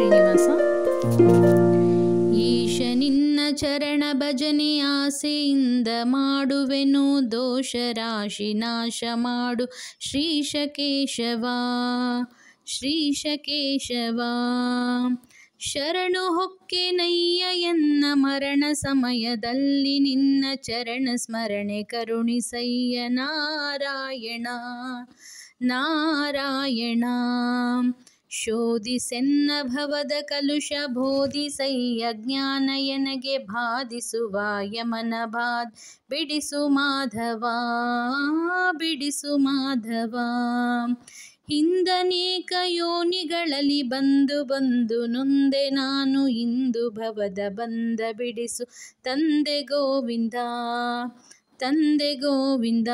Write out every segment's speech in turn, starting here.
ಶ್ರೀನಿವಾಸ. ಈಶ ನಿನ್ನ ಚರಣ ಭಜನೆ ಆಸೆಯಿಂದ ಮಾಡುವೆನು, ದೋಷ ರಾಶಿ ನಾಶ ಮಾಡು ಶ್ರೀಶ ಕೇಶವ, ಶ್ರೀಶ ಕೇಶವ. ಶರಣು ಹೊಕ್ಕೆನಯ್ಯ ಎನ್ನ ಮರಣ ಸಮಯದಲ್ಲಿ, ನಿನ್ನ ಚರಣ ಸ್ಮರಣೆ ಕರುಣಿಸಯ್ಯ ನಾರಾಯಣ, ನಾರಾಯಣ. ಶೋಧಿಸೆನ್ನ ಭವದ ಕಲುಷ ಬೋಧಿಸಯ್ಯ ಜ್ಞಾನ ಎನಗೆ ಬಾಧಿಸುವ ಯಮನ ಬಾಧ್ ಬಿಡಿಸು ಮಾಧವ, ಬಿಡಿಸು ಮಾಧವ. ಹಿಂದನೇಕ ಯೋನಿಗಳಲ್ಲಿ ಬಂದು ಬಂದು ನೊಂದೆ ನಾನು, ಇಂದು ಭವದ ಬಂದ ಬಿಡಿಸು ತಂದೆ ಗೋವಿಂದ, ತಂದೆ ಗೋವಿಂದ.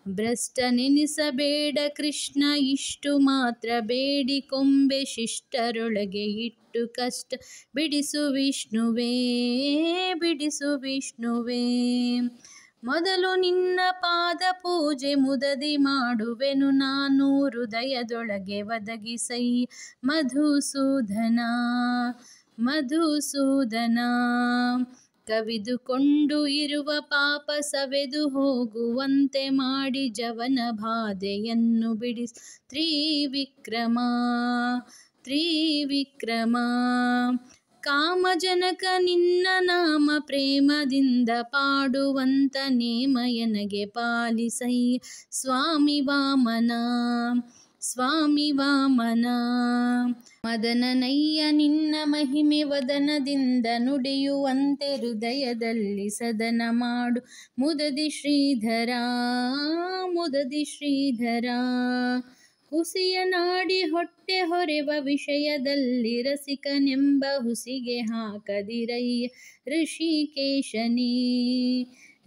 ಭ್ರಷ್ಟ ನೆನೆಸಬೇಡ ಕೃಷ್ಣ ಇಷ್ಟು ಮಾತ್ರ ಬೇಡಿಕೊಂಬೆ, ಶಿಷ್ಟರೊಳಗೆ ಇಟ್ಟು ಕಷ್ಟ ಬಿಡಿಸು ವಿಷ್ಣುವೇ, ಬಿಡಿಸು ವಿಷ್ಣುವೇ. ಮೊದಲು ನಿನ್ನ ಪಾದ ಪೂಜೆ ಮುದದಿ ಮಾಡುವೆನು ನಾನು, ಹೃದಯದೊಳಗೆ ಒದಗಿಸಯ್ಯ ಮಧುಸೂದನ, ಮಧುಸೂದನ. ಕವಿದುಕೊಂಡು ಇರುವ ಪಾಪ ಸವೆದು ಹೋಗುವಂತೆ ಮಾಡಿ, ಜವನ ಬಾಧೆಯನ್ನು ಬಿಡಿಸು ತ್ರಿವಿಕ್ರಮ, ತ್ರಿವಿಕ್ರಮ. ಕಾಮಜನಕ ನಿನ್ನ ನಾಮ ಪ್ರೇಮದಿಂದ ಪಾಡುವಂತ ನೇಮ ಎನಗೆ ಪಾಲಿಸಯ್ಯ ಸ್ವಾಮಿ ವಾಮನ, ಸ್ವಾಮಿ ವಾಮನ. ಮದನನಯ್ಯ ನಿನ್ನ ಮಹಿಮೆ ವದನದಿಂದ ನುಡಿಯುವಂತೆ, ಹೃದಯದಲ್ಲಿ ಸದನ ಮಾಡು ಮುದದಿ ಶ್ರೀಧರ, ಮುದದಿ ಶ್ರೀಧರ. ಹುಸಿಯ ನಾಡಿ ಹೊಟ್ಟೆ ಹೊರೆವ ವಿಷಯದಲ್ಲಿ, ರಸಿಕನೆಂಬ ಹುಸಿಗೆ ಹಾಕದಿರಯ್ಯ ಋಷಿಕೇಶನೇ,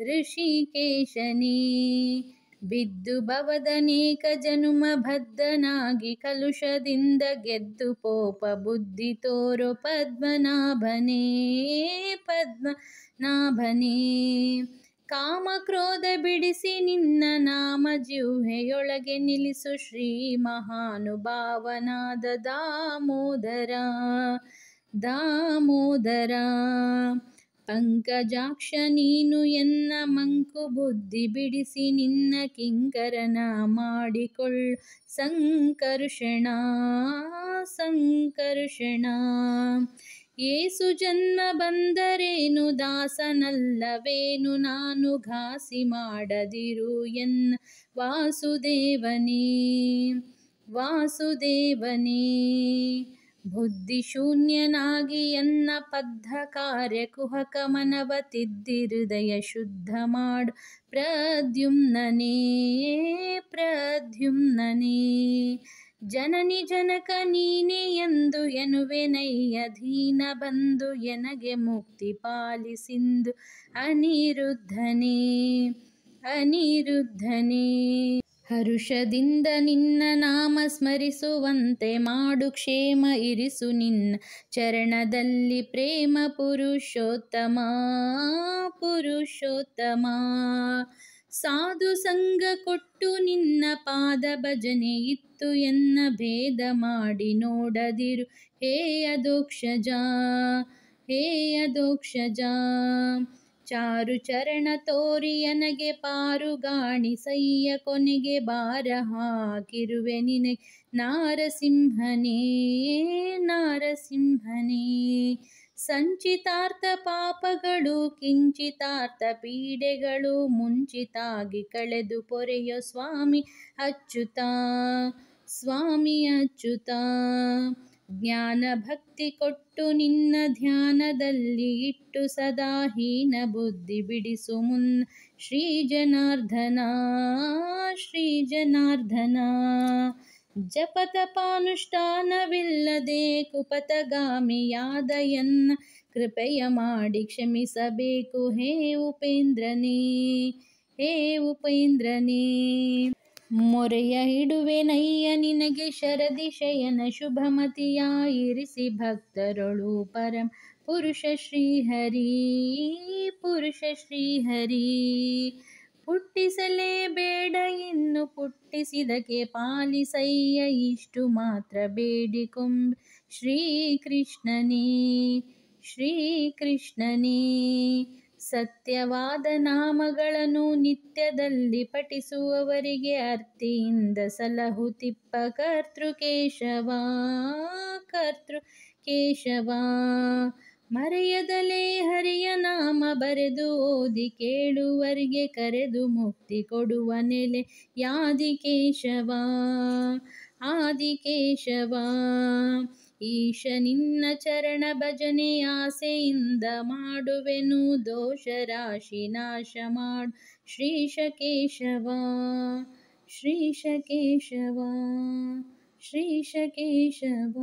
ಋಷಿಕೇಶನೇ. ಬಿದ್ದು ಭವದನೇಕ ಜನುಮ ಬದ್ಧನಾಗಿ, ಕಲುಷದಿಂದ ಗೆದ್ದು ಪೋಪ ಬುದ್ಧಿ ತೋರೋ ಪದ್ಮನಾಭನೇ, ಪದ್ಮನಾಭನೇ. ಕಾಮ ಕ್ರೋಧ ಬಿಡಿಸಿ ನಿನ್ನ ನಾಮ ಜಿಹ್ವೆಯೊಳಗೆ ನಿಲ್ಲಿಸು, ಶ್ರೀ ಮಹಾನುಭಾವನಾದ ದಾಮೋದರ, ದಾಮೋದರ. ಪಂಕಜಾಕ್ಷ ನೀನು ಎನ್ನ ಮಂಕು ಬುದ್ಧಿ ಬಿಡಿಸಿ, ನಿನ್ನ ಕಿಂಕರನ ಮಾಡಿಕೊಳ್ಳು ಸಂಕರ್ಷಣ, ಸಂಕರ್ಷಣ. ಏಸು ಜನ್ಮ ಬಂದರೇನು ದಾಸನಲ್ಲವೇನು ನಾನು, ಘಾಸಿ ಮಾಡದಿರು ಎನ್ನ ವಾಸುದೇವನೇ, ವಾಸುದೇವನೇ. ಬುದ್ಧಿ ಶೂನ್ಯನಾಗಿ ಎನ್ನ ಬದ್ಧ ಕಾರ್ಯ ಕುಹಕ ಮನವ ತಿದ್ದಿ, ಹೃದಯ ಶುದ್ಧ ಮಾಡು ಪ್ರದ್ಯುಮ್ನನೇ, ಪ್ರದ್ಯುಮ್ನನೇ. ಜನನಿ ಜನಕ ನೀನೆ ಎಂದು ಎನ್ನುವೆನಯ್ಯ ದೀನ ಬಂಧು, ಎನಗೆ ಮುಕ್ತಿ ಪಾಲಿಸಿಂದು ಅನಿರುದ್ಧನೇ, ಅನಿರುದ್ಧನೇ. ಹರುಷದಿಂದ ನಿನ್ನ ನಾಮ ಸ್ಮರಿಸುವಂತೆ ಮಾಡು ಕ್ಷೇಮ ಇರಿಸು ನಿನ್ನ ಚರಣದಲ್ಲಿ ಪ್ರೇಮ ಪುರುಷೋತ್ತಮ, ಪುರುಷೋತ್ತಮ. ಸಾಧು ಸಂಗ ಕೊಟ್ಟು ನಿನ್ನ ಪಾದ ಭಜನೆ ಇತ್ತು ಎನ್ನ ಭೇದ ಮಾಡಿ ನೋಡದಿರು ಹೇ ಅಧೋಕ್ಷಜ, ಹೇ ಅಧೋಕ್ಷಜ. ಚಾರು ಚರಣ ತೋರಿ ನನಗೆ ಪಾರುಗಾಣಿಸಯ್ಯ, ಕೊನೆಗೆ ಭಾರ ಹಾಕಿರುವೆ ನಿನಗೆ ನಾರಸಿಂಹನೇ, ನಾರಸಿಂಹನೇ. ಸಂಚಿತಾರ್ಥ ಪಾಪಗಳು ಕಿಂಚಿತಾರ್ಥ ಪೀಡೆಗಳು, ಮುಂಚಿತಾಗಿ ಕಳೆದು ಪೊರೆಯೋ ಸ್ವಾಮಿ ಅಚ್ಯುತ, ಸ್ವಾಮಿ ಅಚ್ಯುತ. ಜ್ಞಾನ ಭಕ್ತಿ ಕೊಟ್ಟು ನಿನ್ನ ಧ್ಯಾನದಲ್ಲಿ ಇಟ್ಟು, ಸದಾ ಹೀನ ಬುದ್ಧಿ ಬಿಡಿಸು ಮುನ್ನ ಶ್ರೀ ಜನಾರ್ದನ, ಶ್ರೀ ಜನಾರ್ದನ. ಜಪತಪಾನುಷ್ಠಾನವಿಲ್ಲದೆ ಕುಪತಗಾಮಿಯಾದ ಎನ್ನ ಕೃಪೆಯ ಮಾಡಿ ಕ್ಷಮಿಸಬೇಕು ಹೇ ಉಪೇಂದ್ರನೇ, ಹೇ ಉಪೇಂದ್ರನೇ. ಮೊರೆಯ ಇಡುವೆನಯ್ಯ ನಿನಗೆ ಶರದಿ ಶಯನ ಶುಭಮತಿಯಾಯಿರಿಸಿ, ಭಕ್ತರೊಳು ಪರಮ ಪುರುಷ ಶ್ರೀಹರಿ, ಪುರುಷ ಶ್ರೀಹರಿ. ಹುಟ್ಟಿಸಲೇಬೇಡ ಇನ್ನು ಪುಟ್ಟಿಸಿದಕ್ಕೆ ಪಾಲಿಸಯ್ಯ ಇಷ್ಟು ಮಾತ್ರ ಬೇಡಿಕೊಂಬೆ ಶ್ರೀಕೃಷ್ಣನೇ ಶ್ರೀಕೃಷ್ಣನೇ. ಸತ್ಯವಾದ ನಾಮಗಳನ್ನು ನಿತ್ಯದಲ್ಲಿ ಪಠಿಸುವವರಿಗೆ ಅರ್ತಿಯಿಂದ ಸಲಹುತಿಪ್ಪ ಕರ್ತೃ ಕೇಶವ ಕರ್ತೃ ಕೇಶವ. ಮರೆಯದಲೇ ಹರಿಯ ನಾಮ ಬರೆದು ಓದಿ ಕೇಳುವರಿಗೆ ಕರೆದು ಮುಕ್ತಿ ಕೊಡುವ ನೆಲೆ ಯಾದಿಕೇಶವ ಆದಿಕೇಶವ. ಈಶ ನಿನ್ನ ಚರಣ ಭಜನೆ ಆಸೆಯಿಂದ ಮಾಡುವೆನು ದೋಷ ರಾಶಿ ನಾಶ ಮಾಡು ಶ್ರೀಶ ಕೇಶವ ಶ್ರೀಶ ಕೇಶವ ಶ್ರೀಶ ಕೇಶವ.